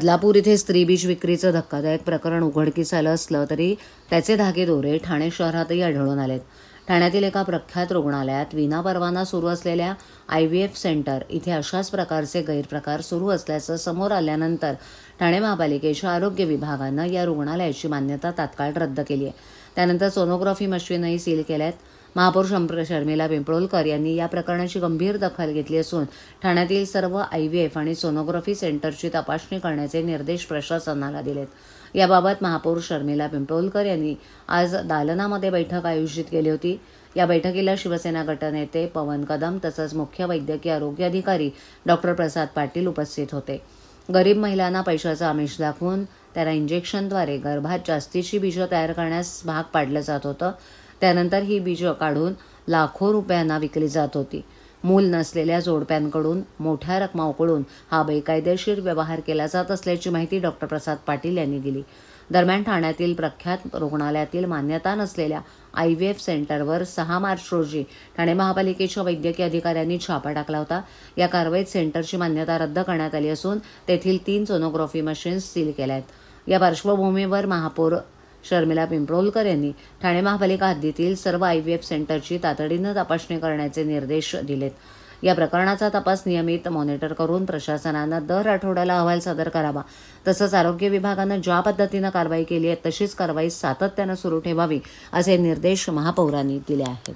बदलापूर इथे स्त्री बीज विक्रीचं धक्कादायक प्रकरण उघडकीस आलं असलं तरी त्याचे धागेदोरे ठाणे शहरातही आढळून आलेत. ठाण्यातील एका प्रख्यात रुग्णालयात विनापरवाना सुरू असलेल्या IVF सेंटर इथे अशाच प्रकारचे गैरप्रकार सुरू असल्याचं समोर आल्यानंतर ठाणे महापालिकेच्या आरोग्य विभागानं या रुग्णालयाची मान्यता तात्काळ रद्द केली आहे. त्यानंतर सोनोग्राफी मशीनही सील केल्यात. महापौर शर्मिला पिंपळोलकर यांनी या प्रकरणाची गंभीर दखल घेतली असून ठाण्यातील सर्व IVF आणि सोनोग्राफी सेंटरची तपासणी करण्याचे निर्देश प्रशासनाला दिलेत. याबाबत महापौर शर्मिला पिंपळोलकर यांनी आज दालनामध्ये बैठक आयोजित केली होती. या बैठकीला शिवसेना गटनेते पवन कदम तसंच मुख्य वैद्यकीय आरोग्य अधिकारी डॉक्टर प्रसाद पाटील उपस्थित होते. गरीब महिलांना पैशाचं आमिष दाखवून त्यांना इंजेक्शनद्वारे गर्भात जास्तीची बीजं तयार करण्यास भाग पाडलं जात होतं. त्यानंतर ही बीजं काढून लाखो रुपयांना विकली जात होती. मूल नसलेल्या जोडप्यांकडून मोठ्या रकमा उकळून हा बेकायदेशीर व्यवहार केला जात असल्याची माहिती डॉक्टर प्रसाद पाटील यांनी दिली. दरम्यान ठाण्यातील प्रख्यात रुग्णालयातील मान्यता नसलेल्या IVF सेंटरवर 6 मार्च रोजी ठाणे महापालिकेच्या वैद्यकीय अधिकाऱ्यांनी छापा टाकला होता. या कारवाईत सेंटरची मान्यता रद्द करण्यात आली असून तेथील 3 सोनोग्राफी मशीन्स सील केल्या आहेत. या पार्श्वभूमीवर महापौर शर्मिला पिंपळोलकर यांनी ठाणे महापालिका हद्दीतील सर्व IVF सेंटरची तातडीनं तपासणी करण्याचे निर्देश दिलेत. या प्रकरणाचा तपास नियमित मॉनिटर करून प्रशासनानं दर आठवड्याला अहवाल सादर करावा. तसंच आरोग्य विभागानं ज्या पद्धतीनं कारवाई केली आहे तशीच कारवाई सातत्यानं सुरू ठेवावी असे निर्देश महापौरांनी दिले आहेत.